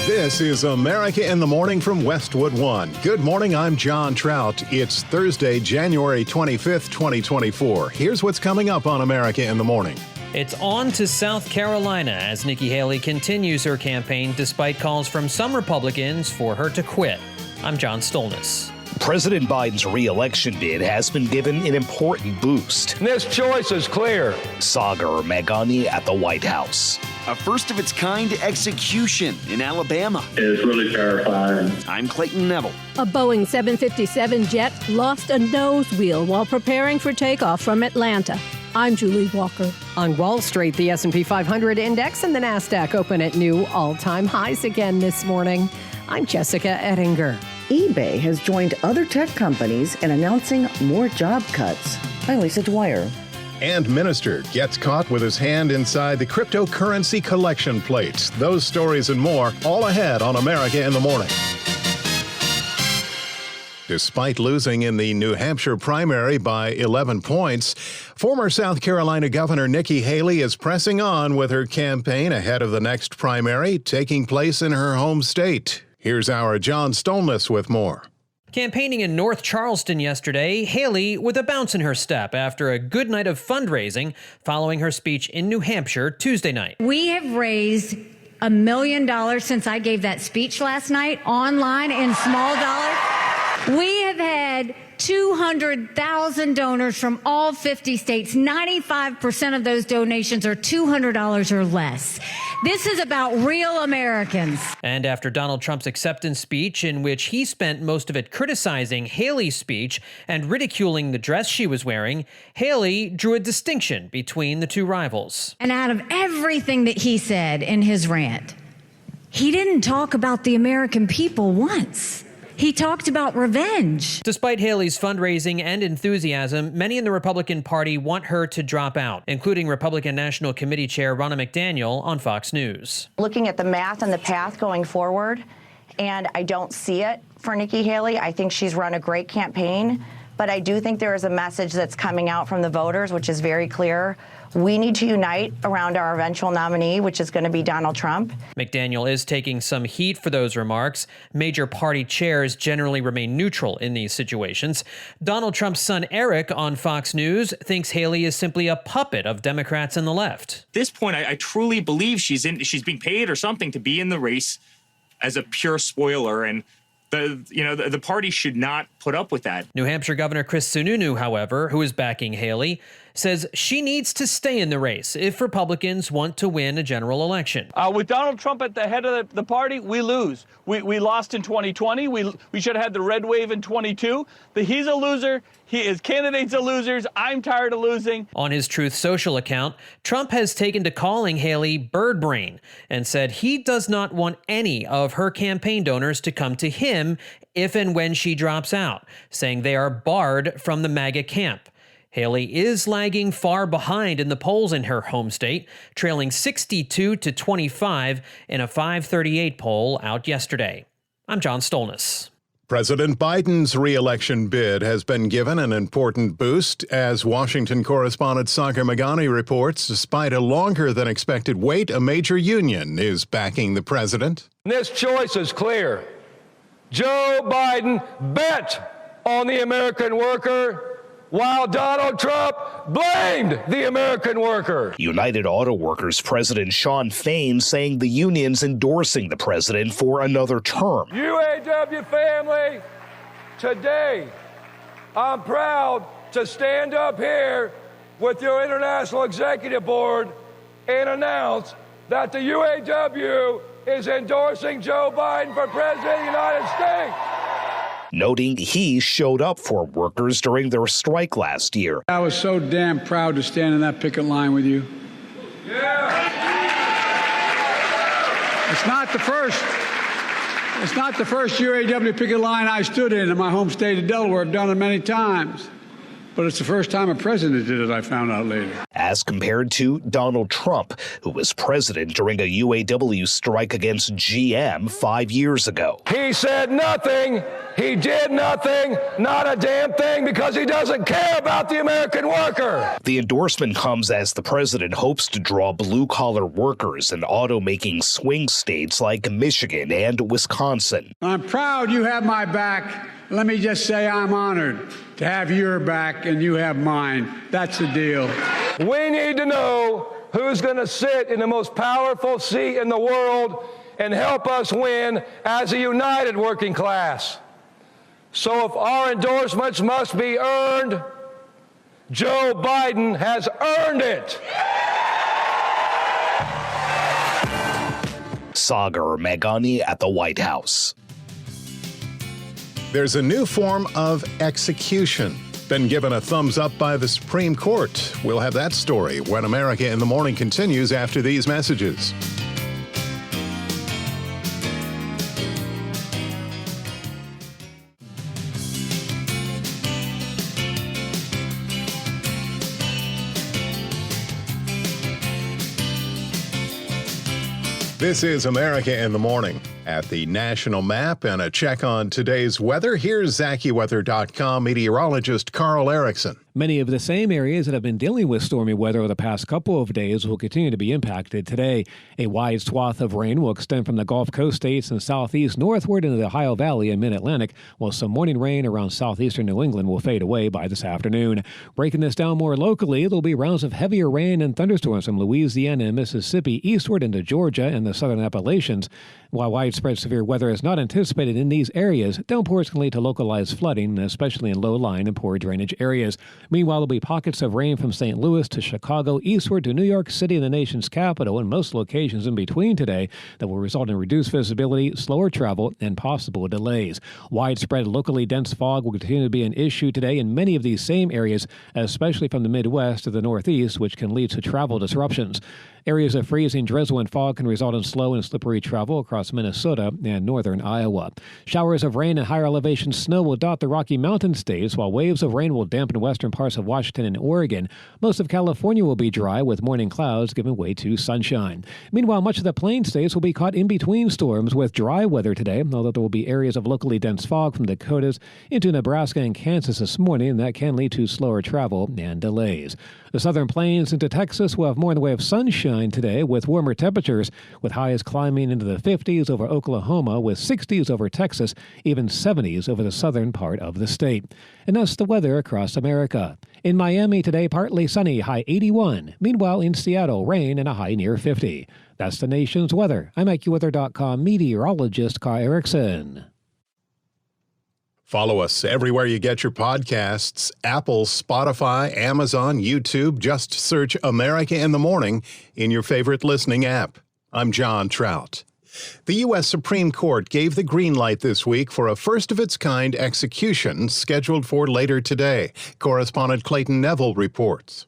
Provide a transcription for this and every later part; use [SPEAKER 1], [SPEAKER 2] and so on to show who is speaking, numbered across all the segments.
[SPEAKER 1] This is America in the Morning from Westwood One. Good morning, I'm John Trout. It's Thursday, January 25th, 2024. Here's what's coming up on America in the Morning.
[SPEAKER 2] It's on to South Carolina as Nikki Haley continues her campaign despite calls from some Republicans for her to quit. I'm John Stolnis.
[SPEAKER 3] President Biden's reelection bid has been given an important boost.
[SPEAKER 4] This choice is clear.
[SPEAKER 3] Sagar Meghani at the White House.
[SPEAKER 5] A first-of-its-kind execution in Alabama.
[SPEAKER 6] It's really terrifying.
[SPEAKER 5] I'm Clayton Neville.
[SPEAKER 7] A Boeing 757 jet lost a nose wheel while preparing for takeoff from Atlanta. I'm Julie Walker.
[SPEAKER 8] On Wall Street, the S&P 500 index and the NASDAQ open at new all-time highs again this morning. I'm Jessica Ettinger.
[SPEAKER 9] eBay has joined other tech companies in announcing more job cuts. I'm Lisa Dwyer.
[SPEAKER 1] And Minister gets caught with his hand inside the cryptocurrency collection plates. Those stories and more, all ahead on America in the Morning. Despite losing in the New Hampshire primary by 11 points, former South Carolina Governor Nikki Haley is pressing on with her campaign ahead of the next primary taking place in her home state. Here's our John Stolnis with more.
[SPEAKER 2] Campaigning in North Charleston yesterday, Haley with a bounce in her step after a good night of fundraising following her speech in New Hampshire Tuesday night.
[SPEAKER 10] We have raised $1 million since I gave that speech last night online in small dollars. We have had 200,000 donors from all 50 states. 95% of those donations are $200 or less. This is about real Americans.
[SPEAKER 2] And after Donald Trump's acceptance speech, in which he spent most of it criticizing Haley's speech and ridiculing the dress she was wearing, Haley drew a distinction between the two rivals.
[SPEAKER 10] And out of everything that he said in his rant, he didn't talk about the American people once. He talked about revenge.
[SPEAKER 2] Despite Haley's fundraising and enthusiasm, many in the Republican Party want her to drop out, including Republican National Committee Chair Ronna McDaniel on Fox News.
[SPEAKER 11] Looking at the math and the path going forward, and I don't see it for Nikki Haley. I think she's run a great campaign, but I do think there is a message that's coming out from the voters, which is very clear. We need to unite around our eventual nominee, which is going to be Donald Trump.
[SPEAKER 2] McDaniel is taking some heat for those remarks. Major party chairs generally remain neutral in these situations. Donald Trump's son Eric on Fox News thinks Haley is simply a puppet of Democrats and the left.
[SPEAKER 12] At this point, I truly believe she's being paid or something to be in the race as a pure spoiler, and the party should not put up with that.
[SPEAKER 2] New Hampshire Governor Chris Sununu, however, who is backing Haley, says she needs to stay in the race if Republicans want to win a general election.
[SPEAKER 4] With Donald Trump at the head of the party, we lose. We lost in 2020. We should have had the red wave in 22. He's a loser. His candidates are losers. I'm tired of losing.
[SPEAKER 2] On his Truth Social account, Trump has taken to calling Haley bird brain and said he does not want any of her campaign donors to come to him if and when she drops out, saying they are barred from the MAGA camp. Haley is lagging far behind in the polls in her home state, trailing 62 to 25 in a 538 poll out yesterday. I'm John Stolnis.
[SPEAKER 1] President Biden's reelection bid has been given an important boost, as Washington correspondent Sagar Meghani reports. Despite a longer than expected wait, a major union is backing the president.
[SPEAKER 4] This choice is clear. Joe Biden bet on the American worker, while Donald Trump blamed the American worker.
[SPEAKER 3] United Auto Workers President Shawn Fain saying the union's endorsing the president for another term.
[SPEAKER 4] UAW family, today I'm proud to stand up here with your International Executive Board and announce that the UAW is endorsing Joe Biden for President of the United States.
[SPEAKER 3] Noting he showed up for workers during their strike last year.
[SPEAKER 13] I was so damn proud to stand in that picket line with you.
[SPEAKER 4] Yeah.
[SPEAKER 13] It's not the first UAW picket line I stood in my home state of Delaware. I've done it many times. but it's the first time a president did it, I found out later.
[SPEAKER 3] As compared to Donald Trump, who was president during a UAW strike against GM 5 years ago.
[SPEAKER 4] He said nothing. He did nothing, not a damn thing, because he doesn't care about the American worker.
[SPEAKER 3] The endorsement comes as the president hopes to draw blue-collar workers in auto-making swing states like Michigan and Wisconsin.
[SPEAKER 13] I'm proud you have my back. Let me just say I'm honored to have your back and you have mine. That's the deal.
[SPEAKER 4] We need to know who's going to sit in the most powerful seat in the world and help us win as a united working class. So if our endorsements must be earned, Joe Biden has earned it.
[SPEAKER 3] Sagar Meghani at the White House.
[SPEAKER 1] There's a new form of execution. Been given a thumbs up by the Supreme Court. We'll have that story when America in the Morning continues after these messages. This is America in the Morning. At the national map and a check on today's weather, here's AccuWeather.com meteorologist Carl Erickson.
[SPEAKER 14] Many of the same areas that have been dealing with stormy weather over the past couple of days will continue to be impacted today. A wide swath of rain will extend from the Gulf Coast states and southeast northward into the Ohio Valley and mid-Atlantic, while some morning rain around southeastern New England will fade away by this afternoon. Breaking this down more locally, there'll be rounds of heavier rain and thunderstorms from Louisiana and Mississippi eastward into Georgia and the southern Appalachians. While widespread severe weather is not anticipated in these areas, downpours can lead to localized flooding, especially in low-lying and poor drainage areas. Meanwhile, there'll be pockets of rain from St. Louis to Chicago, eastward to New York City and the nation's capital, and most locations in between today that will result in reduced visibility, slower travel, and possible delays. Widespread locally dense fog will continue to be an issue today in many of these same areas, especially from the Midwest to the Northeast, which can lead to travel disruptions. Areas of freezing drizzle and fog can result in slow and slippery travel across Minnesota and northern Iowa. Showers of rain and higher elevation snow will dot the Rocky Mountain states, while waves of rain will dampen western parts of Washington and Oregon. Most of California will be dry, with morning clouds giving way to sunshine. Meanwhile, much of the plain states will be caught in between storms with dry weather today, although there will be areas of locally dense fog from Dakotas into Nebraska and Kansas this morning, and that can lead to slower travel and delays. The southern plains into Texas will have more in the way of sunshine today, with warmer temperatures, with highs climbing into the 50s over Oklahoma, with 60s over Texas, even 70s over the southern part of the state. And that's the weather across America. In Miami today, partly sunny, high 81. Meanwhile, in Seattle, rain and a high near 50. That's the nation's weather. I'm AccuWeather.com meteorologist Carl Erickson.
[SPEAKER 1] Follow us everywhere you get your podcasts, Apple, Spotify, Amazon, YouTube. Just search America in the Morning in your favorite listening app. I'm John Trout. The U.S. Supreme Court gave the green light this week for a first-of-its-kind execution scheduled for later today. Correspondent Clayton Neville reports.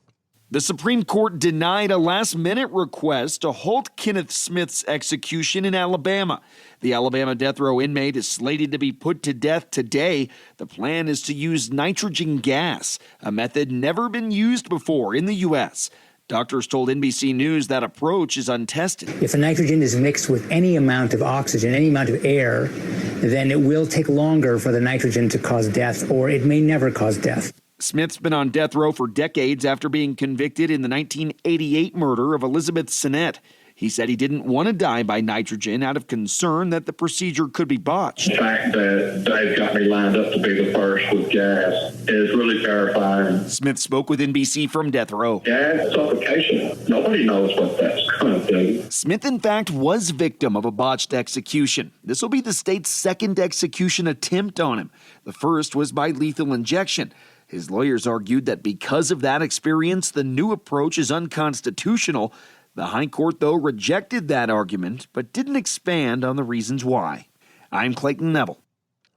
[SPEAKER 5] The Supreme Court denied a last-minute request to halt Kenneth Smith's execution in Alabama. The Alabama death row inmate is slated to be put to death today. The plan is to use nitrogen gas, a method never been used before in the U.S. Doctors told NBC News that approach is untested.
[SPEAKER 15] If the nitrogen is mixed with any amount of oxygen, any amount of air, then it will take longer for the nitrogen to cause death, or it may never cause death.
[SPEAKER 5] Smith's been on death row for decades after being convicted in the 1988 murder of Elizabeth Sinnett. He said he didn't want to die by nitrogen out of concern that the procedure could be botched.
[SPEAKER 6] The fact that they've got me lined up to be the first with gas is really terrifying.
[SPEAKER 5] Smith spoke with NBC from death row.
[SPEAKER 6] Gas suffocation. Nobody knows what that's going to do.
[SPEAKER 5] Smith, in fact, was victim of a botched execution. This will be the state's second execution attempt on him. The first was by lethal injection. His lawyers argued that because of that experience, the new approach is unconstitutional. The High Court, though, rejected that argument, but didn't expand on the reasons why. I'm Clayton Neville.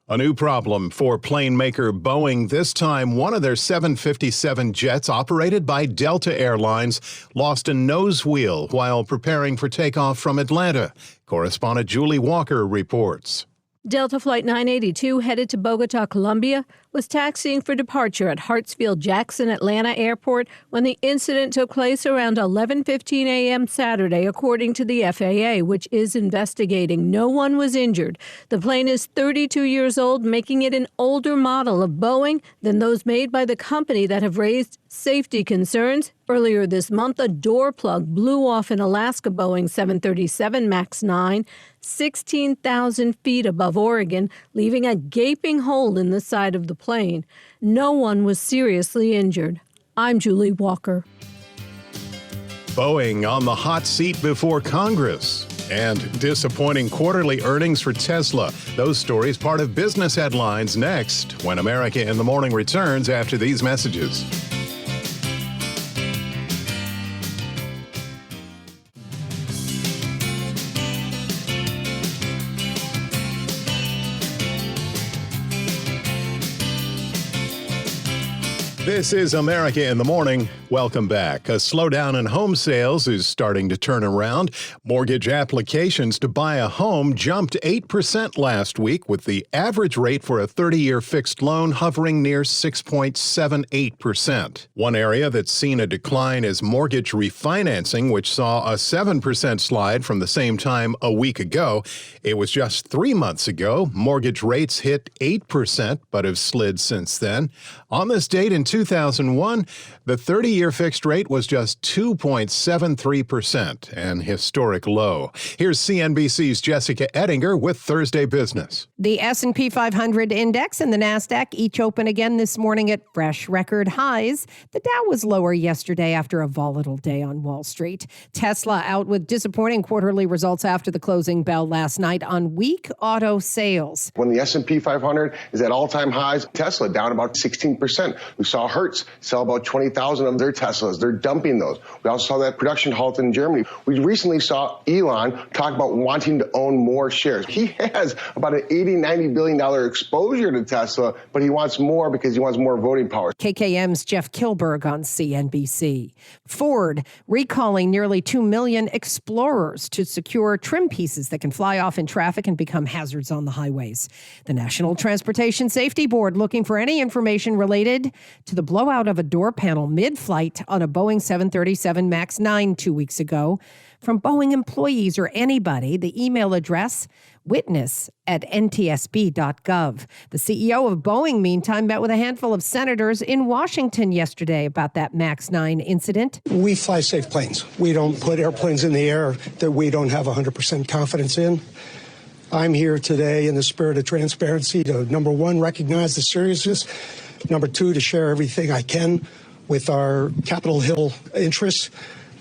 [SPEAKER 1] A new problem for plane maker Boeing. This time, one of their 757 jets operated by Delta Airlines lost a nose wheel while preparing for takeoff from Atlanta. Correspondent Julie Walker reports.
[SPEAKER 7] Delta Flight 982 headed to Bogota, Colombia, was taxiing for departure at Hartsfield-Jackson Atlanta Airport when the incident took place around 11:15 a.m. Saturday, according to the FAA, which is investigating. No one was injured. The plane is 32 years old, making it an older model of Boeing than those made by the company that have raised safety concerns. Earlier this month, a door plug blew off an Alaska Boeing 737 MAX 9, 16,000 feet above Oregon, leaving a gaping hole in the side of the plane. No one was seriously injured. I'm Julie Walker.
[SPEAKER 1] Boeing on the hot seat before Congress. And disappointing quarterly earnings for Tesla. Those stories part of business headlines next when America in the Morning returns after these messages. This is America in the Morning. Welcome back. A slowdown in home sales is starting to turn around. Mortgage applications to buy a home jumped 8% last week, with the average rate for a 30-year fixed loan hovering near 6.78%. One area that's seen a decline is mortgage refinancing, which saw a 7% slide from the same time a week ago. It was just 3 months ago. Mortgage rates hit 8%, but have slid since then. On this date in 2001, the 30-year fixed rate was just 2.73%, an historic low. Here's CNBC's Jessica Ettinger with Thursday Business.
[SPEAKER 8] The S&P 500 index and the NASDAQ each open again this morning at fresh record highs. The Dow was lower yesterday after a volatile day on Wall Street. Tesla out with disappointing quarterly results after the closing bell last night on weak auto sales.
[SPEAKER 16] When the S&P 500 is at all-time highs, Tesla down about 16%. We saw Hertz sell about 20,000 of their Teslas. They're dumping those. We also saw that production halt in Germany. We recently saw Elon talk about wanting to own more shares. He has about an $80-90 billion exposure to Tesla, but he wants more because he wants more voting power.
[SPEAKER 8] KKM's Jeff Kilberg on CNBC. Ford recalling nearly 2 million Explorers to secure trim pieces that can fly off in traffic and become hazards on the highways. The National Transportation Safety Board looking for any information related to the blowout of a door panel mid-flight on a Boeing 737 MAX 9 2 weeks ago from Boeing employees or anybody. The email address, witness@ntsb.gov. The CEO of Boeing, meantime, met with a handful of senators in Washington yesterday about that MAX 9 incident.
[SPEAKER 17] We fly safe planes. We don't put airplanes in the air that we don't have 100% confidence in. I'm here today in the spirit of transparency to, number one, recognize the seriousness. Number two, to share everything I can with our Capitol Hill interests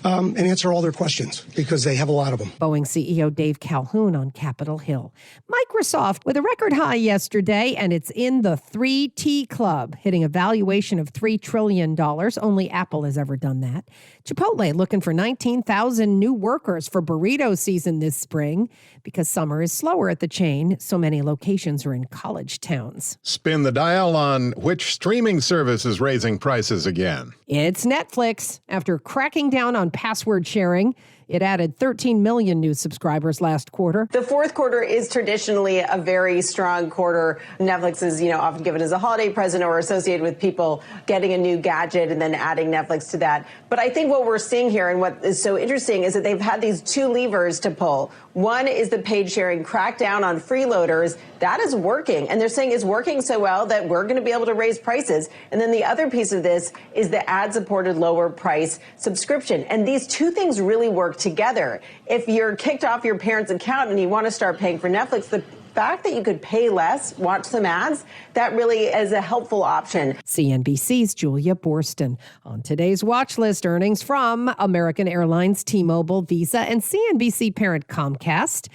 [SPEAKER 17] and answer all their questions because they have a lot of them.
[SPEAKER 8] Boeing CEO Dave Calhoun on Capitol Hill. Microsoft with a record high yesterday, and it's in the 3T club, hitting a valuation of $3 trillion. Only Apple has ever done that. Chipotle looking for 19,000 new workers for burrito season this spring because summer is slower at the chain. So many locations are in college towns.
[SPEAKER 1] Spin the dial on which streaming service is raising prices again.
[SPEAKER 8] It's Netflix. After cracking down on password sharing, it added 13 million new subscribers last quarter.
[SPEAKER 18] The fourth quarter is traditionally a very strong quarter. Netflix is, often given as a holiday present or associated with people getting a new gadget and then adding Netflix to that. But I think what we're seeing here and what is so interesting is that they've had these two levers to pull. One is the paid sharing crackdown on freeloaders. That is working. And they're saying it's working so well that we're going to be able to raise prices. And then the other piece of this is the ad-supported lower price subscription. And these two things really work together. If you're kicked off your parents' account and you want to start paying for Netflix, the fact that you could pay less, watch some ads, that really is a helpful option.
[SPEAKER 8] CNBC's Julia Borston. On today's watch list, earnings from American Airlines, T-Mobile, Visa, and CNBC parent Comcast.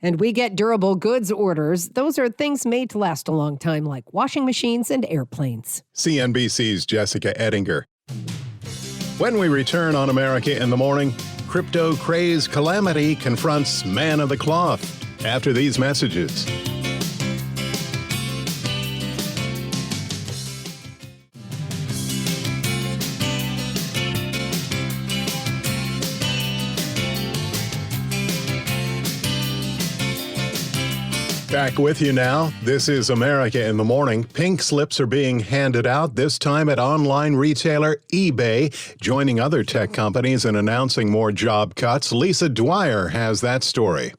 [SPEAKER 8] And we get durable goods orders. Those are things made to last a long time, like washing machines and airplanes.
[SPEAKER 1] CNBC's Jessica Ettinger. When we return on America in the Morning, crypto craze calamity confronts man of the cloth. After these messages. Back with you now. This is America in the Morning. Pink slips are being handed out, this time at online retailer eBay, joining other tech companies in announcing more job cuts. Lisa Dwyer has that story.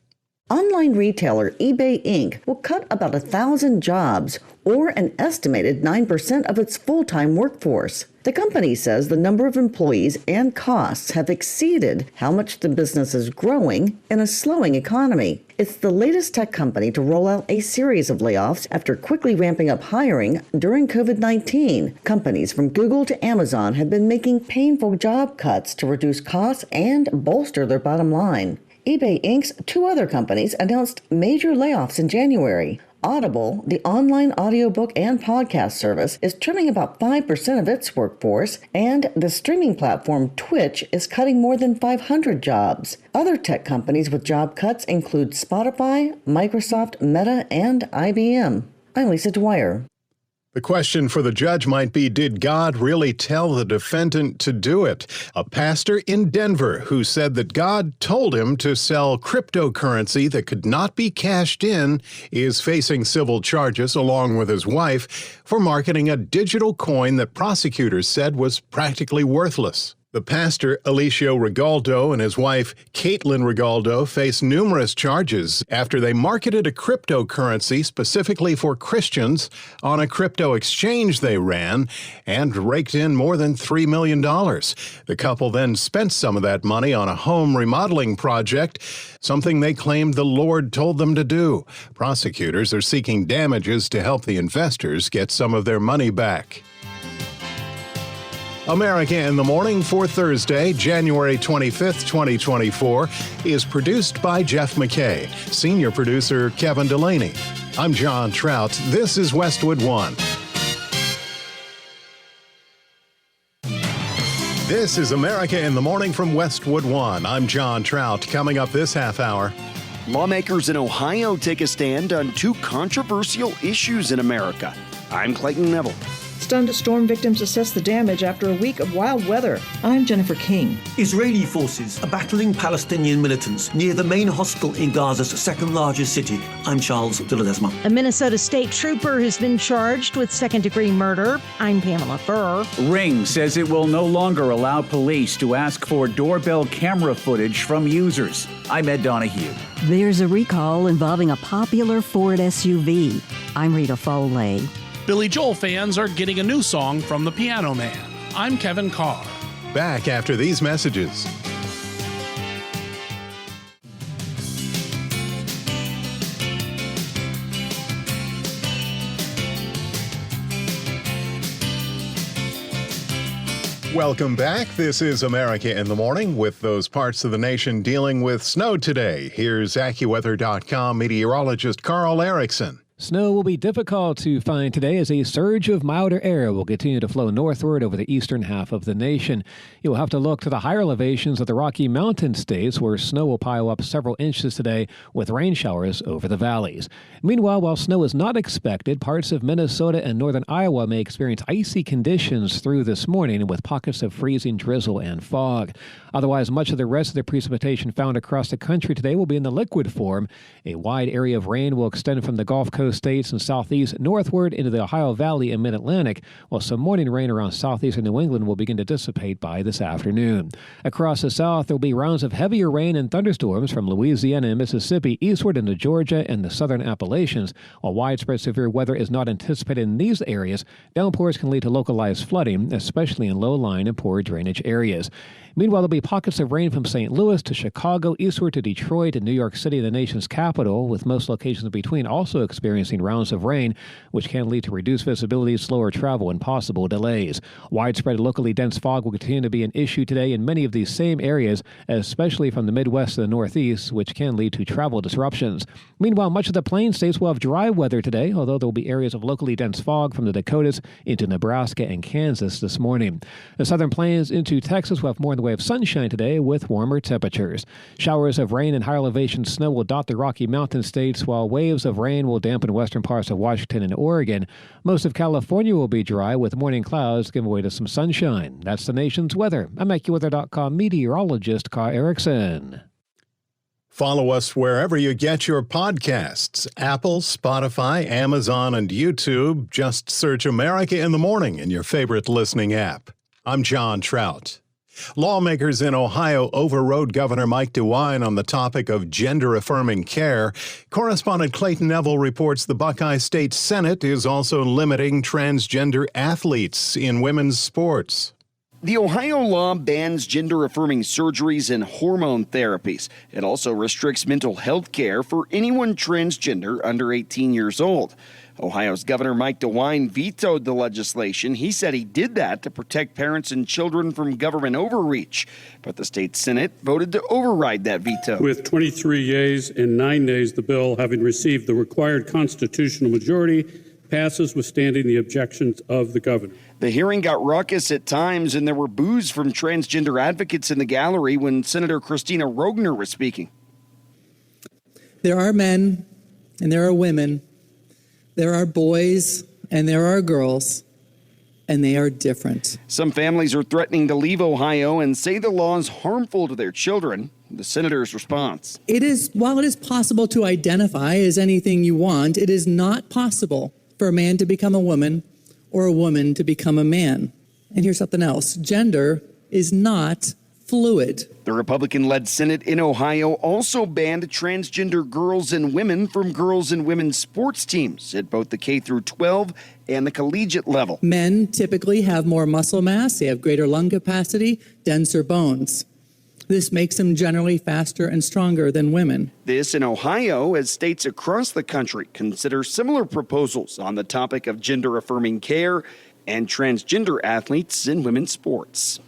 [SPEAKER 9] Online retailer eBay Inc. will cut about 1,000 jobs, or an estimated 9% of its full-time workforce. The company says the number of employees and costs have exceeded how much the business is growing in a slowing economy. It's the latest tech company to roll out a series of layoffs after quickly ramping up hiring during COVID-19. Companies from Google to Amazon have been making painful job cuts to reduce costs and bolster their bottom line. eBay Inc.'s two other companies announced major layoffs in January. Audible, the online audiobook and podcast service, is trimming about 5% of its workforce, and the streaming platform Twitch is cutting more than 500 jobs. Other tech companies with job cuts include Spotify, Microsoft, Meta, and IBM. I'm Lisa Dwyer.
[SPEAKER 1] The question for the judge might be, did God really tell the defendant to do it? A pastor in Denver who said that God told him to sell cryptocurrency that could not be cashed in is facing civil charges along with his wife for marketing a digital coin that prosecutors said was practically worthless. The pastor, Alicio Regaldo, and his wife, Caitlin Regaldo, face numerous charges after they marketed a cryptocurrency specifically for Christians on a crypto exchange they ran and raked in more than $3 million. The couple then spent some of that money on a home remodeling project, something they claimed the Lord told them to do. Prosecutors are seeking damages to help the investors get some of their money back. America in the Morning for Thursday, January 25th, 2024, is produced by Jeff McKay, senior producer Kevin Delaney. I'm John Trout. This is Westwood One. This is America in the Morning from Westwood One. I'm John Trout. Coming up this half hour.
[SPEAKER 5] Lawmakers in Ohio take a stand on two controversial issues in America. I'm Clayton Neville.
[SPEAKER 19] Stunned storm victims assess the damage after a week of wild weather. I'm Jennifer King.
[SPEAKER 20] Israeli forces are battling Palestinian militants near the main hospital in Gaza's second largest city. I'm Charles de Ledesma.
[SPEAKER 21] A Minnesota state trooper has been charged with second-degree murder. I'm Pamela Furr.
[SPEAKER 22] Ring says it will no longer allow police to ask for doorbell camera footage from users. I'm Ed Donahue.
[SPEAKER 23] There's a recall involving a popular Ford SUV. I'm Rita Foley.
[SPEAKER 24] Billy Joel fans are getting a new song from the Piano Man. I'm Kevin Carr.
[SPEAKER 1] Back after these messages. Welcome back. This is America in the Morning with those parts of the nation dealing with snow today. Here's AccuWeather.com meteorologist Carl Erickson.
[SPEAKER 14] Snow will be difficult to find today as a surge of milder air will continue to flow northward over the eastern half of the nation. You'll have to look to the higher elevations of the Rocky Mountain states where snow will pile up several inches today with rain showers over the valleys. Meanwhile, while snow is not expected, parts of Minnesota and northern Iowa may experience icy conditions through this morning with pockets of freezing drizzle and fog. Otherwise, much of the rest of the precipitation found across the country today will be in the liquid form. A wide area of rain will extend from the Gulf Coast states and southeast northward into the Ohio Valley and mid-Atlantic, while some morning rain around southeastern New England will begin to dissipate by this afternoon. Across the south, there will be rounds of heavier rain and thunderstorms from Louisiana and Mississippi eastward into Georgia and the southern Appalachians. While widespread severe weather is not anticipated in these areas, downpours can lead to localized flooding, especially in low-lying and poor drainage areas. Meanwhile, there'll be pockets of rain from St. Louis to Chicago, eastward to Detroit and New York City, the nation's capital, with most locations in between also experiencing rounds of rain, which can lead to reduced visibility, slower travel, and possible delays. Widespread locally dense fog will continue to be an issue today in many of these same areas, especially from the Midwest to the Northeast, which can lead to travel disruptions. Meanwhile, much of the Plains states will have dry weather today, although there will be areas of locally dense fog from the Dakotas into Nebraska and Kansas this morning. The southern plains into Texas will have more in the way of sunshine today with warmer temperatures. Showers of rain and higher elevation snow will dot the Rocky Mountain states, while waves of rain will dampen western parts of Washington and Oregon. Most of California will be dry with morning clouds giving way to some sunshine. That's the nation's weather. I'm AccuWeather.com meteorologist Carl Erickson.
[SPEAKER 1] Follow us wherever you get your podcasts. Apple, Spotify, Amazon, and YouTube. Just search America in the Morning in your favorite listening app. I'm John Trout. Lawmakers in Ohio overrode Governor Mike DeWine on the topic of gender-affirming care. Correspondent Clayton Neville reports the Buckeye State Senate is also limiting transgender athletes in women's sports.
[SPEAKER 5] The Ohio law bans gender-affirming surgeries and hormone therapies. It also restricts mental health care for anyone transgender under 18 years old. Ohio's Governor Mike DeWine vetoed the legislation. He said he did that to protect parents and children from government overreach. But the state Senate voted to override that veto.
[SPEAKER 2] With 23 yeas and 9 nays, the bill, having received the required constitutional majority, passes withstanding the objections of the governor.
[SPEAKER 5] The hearing got raucous at times, and there were boos from transgender advocates in the gallery when Senator Christina Rogner was speaking.
[SPEAKER 10] There are men and there are women. There are boys and there are girls, and they are different.
[SPEAKER 5] Some families are threatening to leave Ohio and say the law is harmful to their children. The senator's response.
[SPEAKER 10] While it is possible to identify as anything you want, it is not possible for a man to become a woman or a woman to become a man. And here's something else. Gender is not fluid.
[SPEAKER 5] The Republican-led Senate in Ohio also banned transgender girls and women from girls and women's sports teams at both the K through 12 and the collegiate level.
[SPEAKER 10] Men typically have more muscle mass, they have greater lung capacity, denser bones. This makes them generally faster and stronger than women.
[SPEAKER 5] This in Ohio as states across the country consider similar proposals on the topic of gender-affirming care and transgender athletes in women's sports.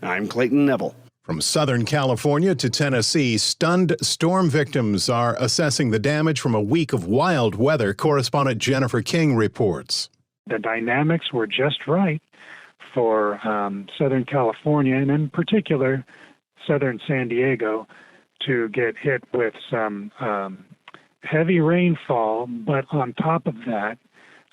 [SPEAKER 5] I'm Clayton Neville.
[SPEAKER 1] From Southern California to Tennessee, stunned storm victims are assessing the damage from a week of wild weather. Correspondent Jennifer King reports.
[SPEAKER 11] The dynamics were just right for Southern California, and in particular, Southern San Diego, to get hit with some heavy rainfall, but on top of that,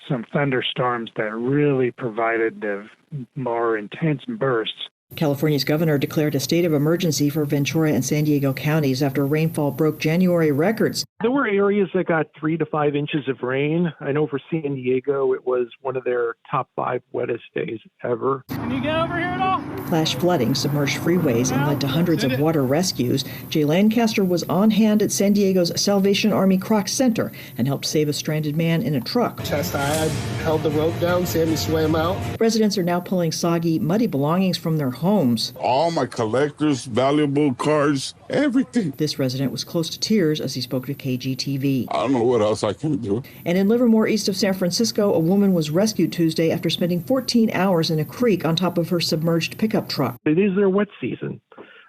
[SPEAKER 11] some thunderstorms that really provided the more intense bursts.
[SPEAKER 19] California's governor declared a state of emergency for Ventura and San Diego counties after rainfall broke January records.
[SPEAKER 12] There were areas that got 3 to 5 inches of rain. I know for San Diego, it was one of their top 5 wettest days ever.
[SPEAKER 25] Can you get over here at all?
[SPEAKER 19] Flash flooding submerged freeways and led to hundreds of water rescues. Jay Lancaster was on hand at San Diego's Salvation Army Kroc Center and helped save a stranded man in a truck.
[SPEAKER 26] Chest high, I held the rope down, Sammy swam out.
[SPEAKER 19] Residents are now pulling soggy, muddy belongings from their homes.
[SPEAKER 27] All my collectors, valuable cards, everything.
[SPEAKER 19] This resident was close to tears as he spoke to KGTV.
[SPEAKER 27] I don't know what else I can do.
[SPEAKER 19] And in Livermore, east of San Francisco, a woman was rescued Tuesday after spending 14 hours in a creek on top of her submerged pickup truck.
[SPEAKER 12] It is their wet season,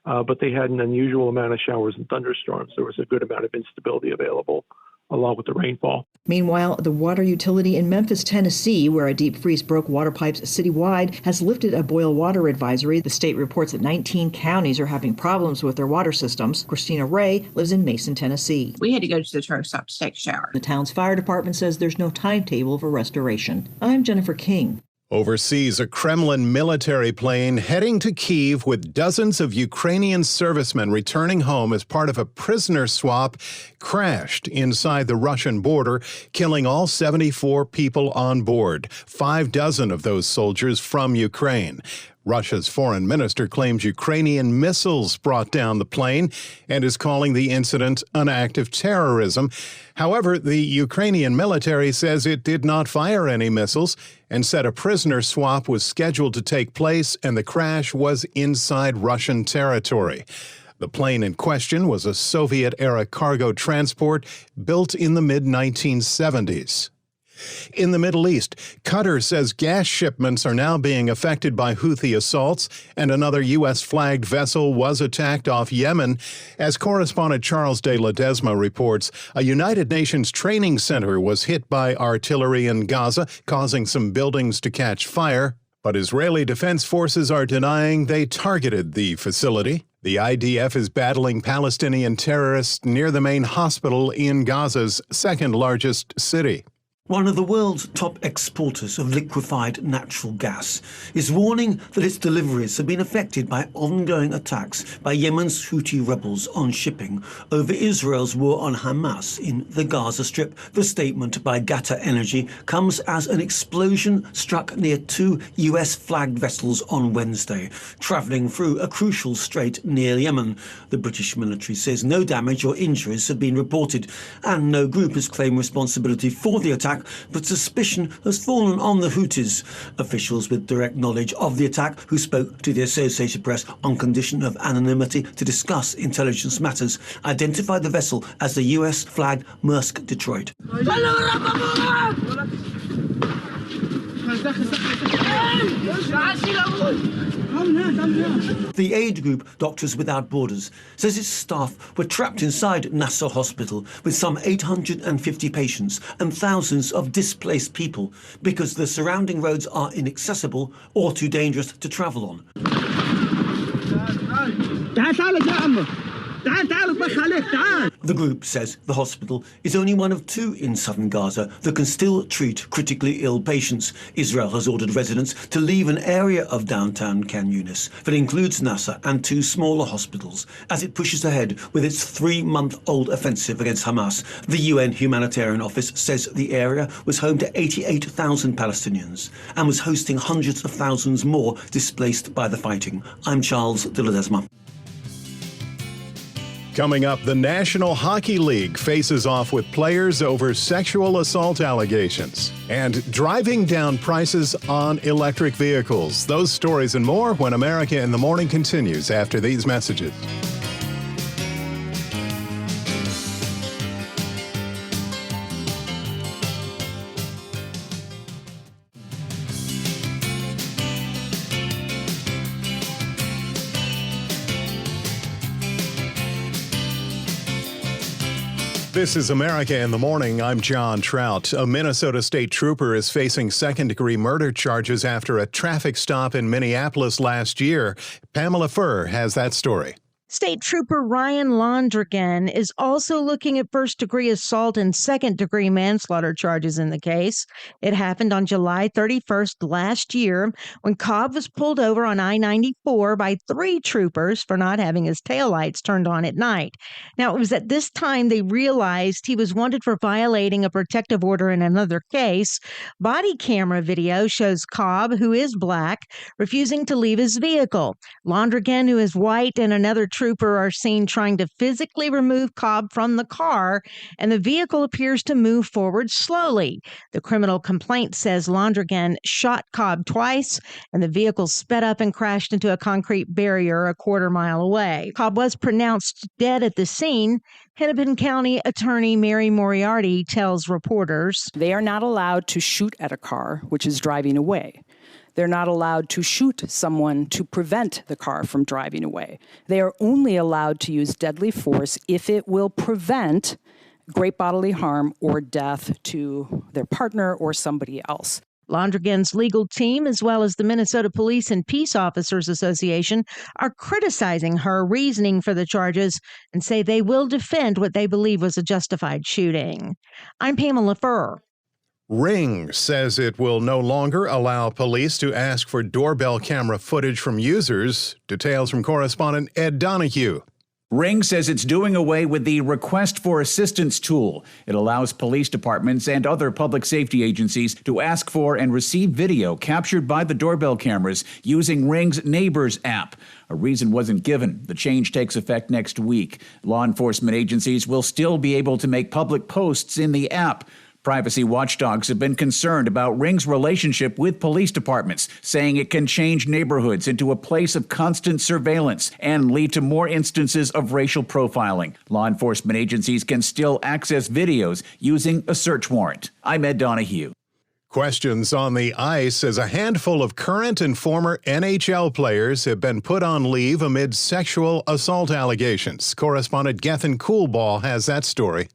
[SPEAKER 12] but they had an unusual amount of showers and thunderstorms. There was a good amount of instability available along with the rainfall.
[SPEAKER 19] Meanwhile, the water utility in Memphis, Tennessee, where a deep freeze broke water pipes citywide, has lifted a boil water advisory. The state reports that 19 counties are having problems with their water systems. Christina Ray lives in Mason, Tennessee.
[SPEAKER 28] We had to go to the truck stop to take a shower.
[SPEAKER 19] The town's fire department says there's no timetable for restoration. I'm Jennifer King.
[SPEAKER 1] Overseas, a Kremlin military plane heading to Kyiv with dozens of Ukrainian servicemen returning home as part of a prisoner swap crashed inside the Russian border, killing all 74 people on board, 6 of those soldiers from Ukraine. Russia's foreign minister claims Ukrainian missiles brought down the plane and is calling the incident an act of terrorism. However, the Ukrainian military says it did not fire any missiles and said a prisoner swap was scheduled to take place and the crash was inside Russian territory. The plane in question was a Soviet-era cargo transport built in the mid-1970s. In the Middle East, Qatar says gas shipments are now being affected by Houthi assaults, and another U.S.-flagged vessel was attacked off Yemen. As correspondent Charles de Ledesma reports, a United Nations training center was hit by artillery in Gaza, causing some buildings to catch fire. But Israeli defense forces are denying they targeted the facility. The IDF is battling Palestinian terrorists near the main hospital in Gaza's second-largest city.
[SPEAKER 20] One of the world's top exporters of liquefied natural gas is warning that its deliveries have been affected by ongoing attacks by Yemen's Houthi rebels on shipping over Israel's war on Hamas in the Gaza Strip. The statement by Qatar Energy comes as an explosion struck near 2 US-flagged vessels on Wednesday, travelling through a crucial strait near Yemen. The British military says no damage or injuries have been reported, and no group has claimed responsibility for the attack, but suspicion has fallen on the Houthis. Officials with direct knowledge of the attack, who spoke to the Associated Press on condition of anonymity to discuss intelligence matters, identified the vessel as the US-flagged Maersk Detroit. The aid group Doctors Without Borders says its staff were trapped inside Nasser Hospital with some 850 patients and thousands of displaced people because the surrounding roads are inaccessible or too dangerous to travel on. The group says the hospital is only one of 2 in southern Gaza that can still treat critically ill patients. Israel has ordered residents to leave an area of downtown Khan Yunis that includes Nasser and 2 smaller hospitals as it pushes ahead with its 3-month-old offensive against Hamas. The UN Humanitarian Office says the area was home to 88,000 Palestinians and was hosting hundreds of thousands more displaced by the fighting. I'm Charles de Ledesma.
[SPEAKER 1] Coming up, the National Hockey League faces off with players over sexual assault allegations. And driving down prices on electric vehicles. Those stories and more when America in the Morning continues after these messages. This is America in the Morning. I'm John Trout. A Minnesota state trooper is facing second-degree murder charges after a traffic stop in Minneapolis last year. Pamela Furr has that story.
[SPEAKER 21] State Trooper Ryan Londrigan is also looking at first-degree assault and second-degree manslaughter charges in the case. It happened on July 31st last year when Cobb was pulled over on I-94 by 3 troopers for not having his taillights turned on at night. Now, it was at this time they realized he was wanted for violating a protective order in another case. Body camera video shows Cobb, who is black, refusing to leave his vehicle. Londrigan, who is white, and another trooper are seen trying to physically remove Cobb from the car, and the vehicle appears to move forward slowly. The criminal complaint says Londrigan shot Cobb twice, and the vehicle sped up and crashed into a concrete barrier a quarter-mile away. Cobb was pronounced dead at the scene. Hennepin County Attorney Mary Moriarty tells reporters,
[SPEAKER 3] "They are not allowed to shoot at a car which is driving away. They're not allowed to shoot someone to prevent the car from driving away. They are only allowed to use deadly force if it will prevent great bodily harm or death to their partner or somebody else."
[SPEAKER 21] Londrigan's legal team, as well as the Minnesota Police and Peace Officers Association, are criticizing her reasoning for the charges and say they will defend what they believe was a justified shooting. I'm Pamela Furr.
[SPEAKER 1] Ring says it will no longer allow police to ask for doorbell camera footage from users. Details from correspondent Ed Donahue.
[SPEAKER 22] Ring says it's doing away with the Request for Assistance tool. It allows police departments and other public safety agencies to ask for and receive video captured by the doorbell cameras using Ring's Neighbors app. A reason wasn't given. The change takes effect next week. Law enforcement agencies will still be able to make public posts in the app. Privacy watchdogs have been concerned about Ring's relationship with police departments, saying it can change neighborhoods into a place of constant surveillance and lead to more instances of racial profiling. Law enforcement agencies can still access videos using a search warrant. I'm Ed Donahue.
[SPEAKER 1] Questions on the ice as a handful of current and former NHL players have been put on leave amid sexual assault allegations. Correspondent Gethin Coolball has that story.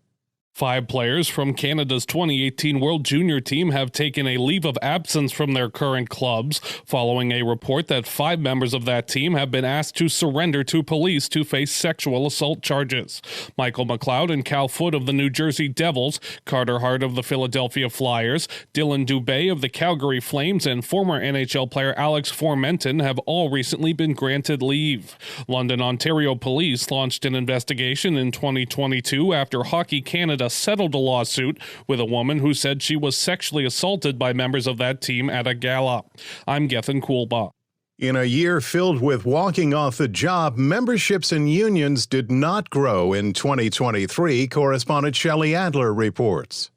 [SPEAKER 24] 5 players from Canada's 2018 World Junior team have taken a leave of absence from their current clubs following a report that 5 members of that team have been asked to surrender to police to face sexual assault charges. Michael McLeod and Cal Foote of the New Jersey Devils, Carter Hart of the Philadelphia Flyers, Dylan Dubé of the Calgary Flames, and former NHL player Alex Formenton have all recently been granted leave. London, Ontario police launched an investigation in 2022 after Hockey Canada settled a lawsuit with a woman who said she was sexually assaulted by members of that team at a gala. I'm Gethin Coolbaugh.
[SPEAKER 1] In a year filled with walking off the job, memberships in unions did not grow in 2023, correspondent Shelley Adler reports.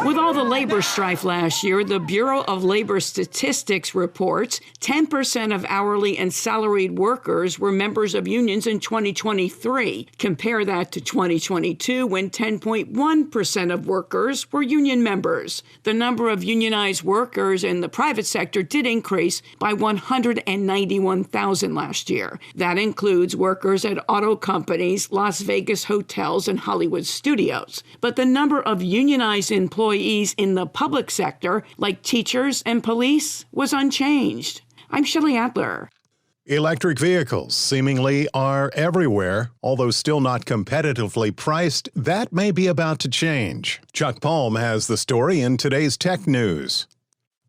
[SPEAKER 4] With all the labor strife last year, the Bureau of Labor Statistics reports 10% of hourly and salaried workers were members of unions in 2023. Compare that to 2022, when 10.1% of workers were union members. The number of unionized workers in the private sector did increase by 191,000 last year. That includes workers at auto companies, Las Vegas hotels, and Hollywood studios. But the number of unionized employees in the public sector, like teachers and police, was unchanged. I'm Shelley Adler.
[SPEAKER 1] Electric vehicles seemingly are everywhere, although still not competitively priced. That may be about to change. Chuck Palm has the story in today's Tech News.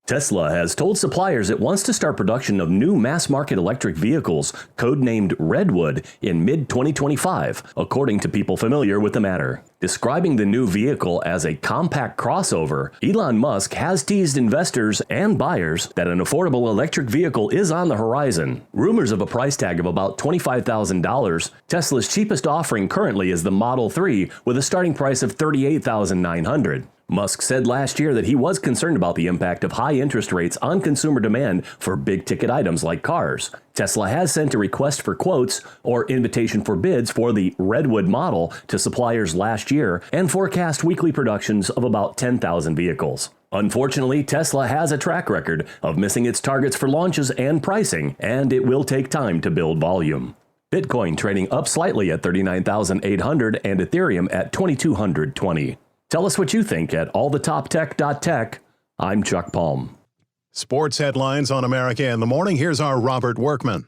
[SPEAKER 6] Tesla has told suppliers it wants to start production of new mass-market electric vehicles, codenamed Redwood, in mid-2025, according to people familiar with the matter. Describing the new vehicle as a compact crossover, Elon Musk has teased investors and buyers that an affordable electric vehicle is on the horizon. Rumors of a price tag of about $25,000, Tesla's cheapest offering currently is the Model 3 with a starting price of $38,900. Musk said last year that he was concerned about the impact of high interest rates on consumer demand for big-ticket items like cars. Tesla has sent a request for quotes or invitation for bids for the Redwood model to suppliers last year and forecast weekly productions of about 10,000 vehicles. Unfortunately, Tesla has a track record of missing its targets for launches and pricing, and it will take time to build volume. Bitcoin trading up slightly at $39,800 and Ethereum at $2,220. Tell us what you think at allthetoptech.tech. I'm Chuck Palm.
[SPEAKER 1] Sports headlines on America in the Morning. Here's our Robert Workman.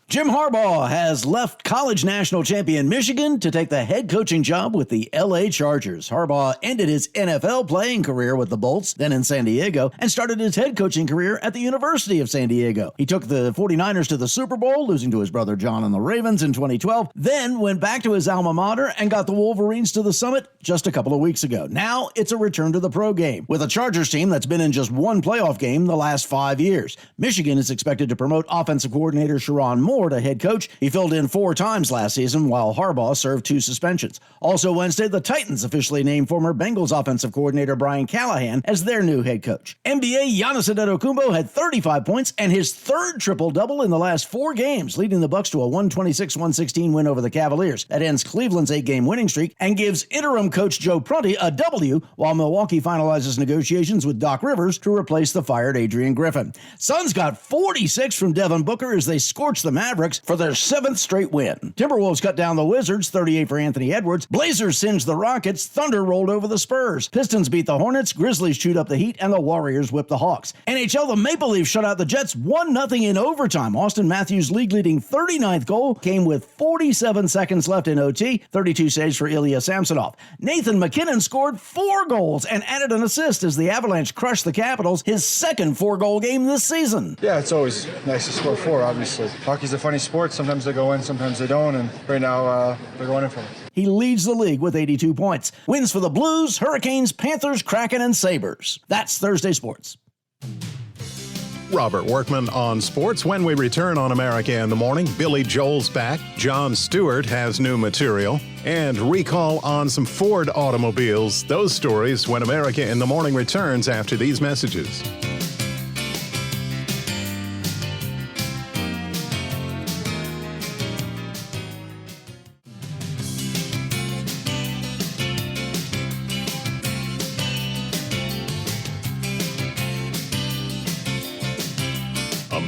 [SPEAKER 7] Jim Harbaugh has left college national champion Michigan to take the head coaching job with the LA Chargers. Harbaugh ended his NFL playing career with the Bolts, then in San Diego, and started his head coaching career at the University of San Diego. He took the 49ers to the Super Bowl, losing to his brother John and the Ravens in 2012, then went back to his alma mater and got the Wolverines to the summit just a couple of weeks ago. Now it's a return to the pro game, with a Chargers team that's been in just one playoff game the last 5 years. Michigan is expected to promote offensive coordinator Sharon Moore to head coach. He filled in 4 times last season, while Harbaugh served 2 suspensions. Also Wednesday, the Titans officially named former Bengals offensive coordinator Brian Callahan as their new head coach. NBA Giannis Antetokounmpo had 35 points and his 3rd triple-double in the last 4 games, leading the Bucks to a 126-116 win over the Cavaliers. That ends Cleveland's 8-game winning streak and gives interim coach Joe Prunty a W, while Milwaukee finalizes negotiations with Doc Rivers to replace the fired Adrian Griffin. Suns got 46 from Devin Booker as they scorched the Mavericks for their 7th straight win. Timberwolves cut down the Wizards, 38 for Anthony Edwards. Blazers singed the Rockets. Thunder rolled over the Spurs. Pistons beat the Hornets. Grizzlies chewed up the Heat, and the Warriors whipped the Hawks. NHL, the Maple Leafs shut out the Jets 1-0 in overtime. Austin Matthews' league-leading 39th goal came with 47 seconds left in OT, 32 saves for Ilya Samsonov. Nathan McKinnon scored 4 goals and added an assist as the Avalanche crushed the Capitals, his 2nd 4-goal game this season.
[SPEAKER 13] Yeah, it's always nice to score 4, obviously. Hockey's a funny sport. Sometimes they go in, sometimes they don't, and right now they're going in for it.
[SPEAKER 7] He leads the league with 82 points. Wins for the Blues, Hurricanes, Panthers, Kraken, and Sabres. That's Thursday Sports.
[SPEAKER 1] Robert Workman on sports. When we return on America in the Morning, Billy Joel's back, Jon Stewart has new material, and recall on some Ford automobiles. Those stories when America in the Morning returns after these messages.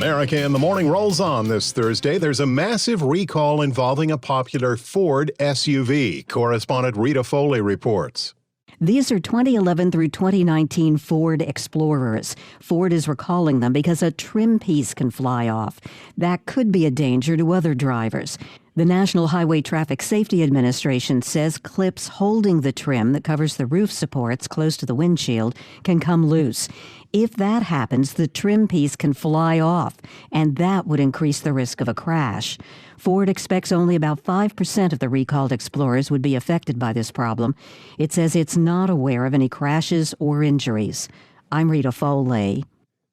[SPEAKER 1] America in the Morning rolls on this Thursday. There's a massive recall involving a popular Ford SUV. Correspondent Rita Foley reports.
[SPEAKER 8] These are 2011 through 2019 Ford Explorers. Ford is recalling them because a trim piece can fly off. That could be a danger to other drivers. The National Highway Traffic Safety Administration says clips holding the trim that covers the roof supports close to the windshield can come loose. If that happens, the trim piece can fly off, and that would increase the risk of a crash. Ford expects only about 5% of the recalled Explorers would be affected by this problem. It says it's not aware of any crashes or injuries. I'm Rita Foley.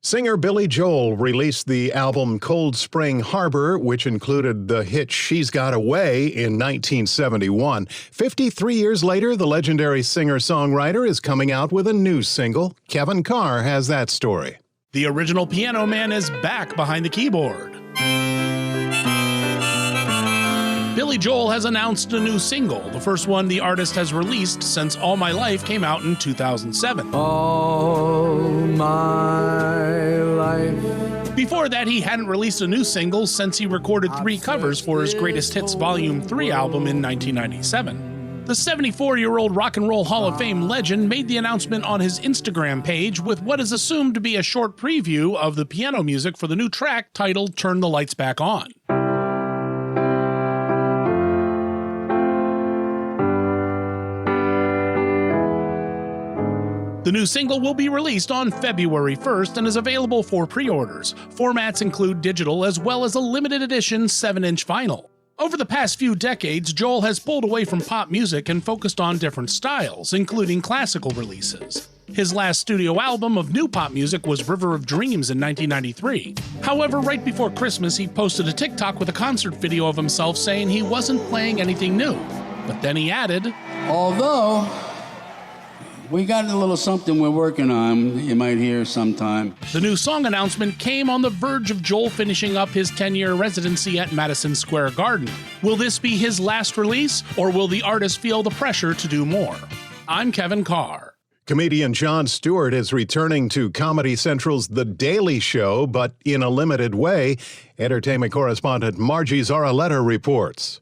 [SPEAKER 1] Singer Billy Joel released the album Cold Spring Harbor, which included the hit She's Got Away in 1971. 53 years later, the legendary singer-songwriter is coming out with a new single. Kevin Carr has that story.
[SPEAKER 9] The original Piano Man is back behind the keyboard. Billy Joel has announced a new single, the first one the artist has released since All My Life came out in 2007.
[SPEAKER 15] All my life.
[SPEAKER 9] Before that, he hadn't released a new single since he recorded 3 covers for his Greatest Hits Volume 3 album in 1997. The 74-year-old Rock and Roll Hall of Fame legend made the announcement on his Instagram page with what is assumed to be a short preview of the piano music for the new track titled Turn the Lights Back On. The new single will be released on February 1st and is available for pre-orders. Formats include digital as well as a limited edition 7-inch vinyl. Over the past few decades, Joel has pulled away from pop music and focused on different styles, including classical releases. His last studio album of new pop music was River of Dreams in 1993. However, right before Christmas, he posted a TikTok with a concert video of himself saying he wasn't playing anything new. But then he added,
[SPEAKER 15] Although we got a little something we're working on, you might hear sometime.
[SPEAKER 9] The new song announcement came on the verge of Joel finishing up his 10-year residency at Madison Square Garden. Will this be his last release, or will the artist feel the pressure to do more? I'm Kevin Carr.
[SPEAKER 1] Comedian Jon Stewart is returning to Comedy Central's The Daily Show, but in a limited way. Entertainment correspondent Margie Zaraletta reports.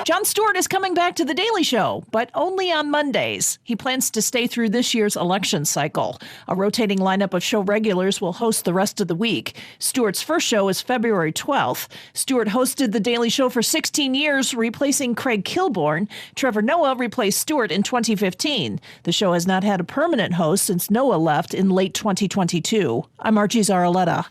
[SPEAKER 16] Jon Stewart is coming back to The Daily Show, but only on Mondays. He plans to stay through this year's election cycle. A rotating lineup of show regulars will host the rest of the week. Stewart's first show is February 12th. Stewart hosted The Daily Show for 16 years, replacing Craig Kilborn. Trevor Noah replaced Stewart in 2015. The show has not had a permanent host since Noah left in late 2022. I'm Margie Zaraletta.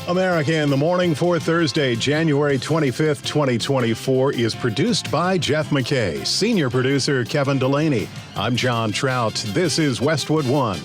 [SPEAKER 1] America in the Morning for Thursday, January 25th, 2024 is produced by Jeff McKay, senior producer Kevin Delaney. I'm John Trout. This is Westwood One.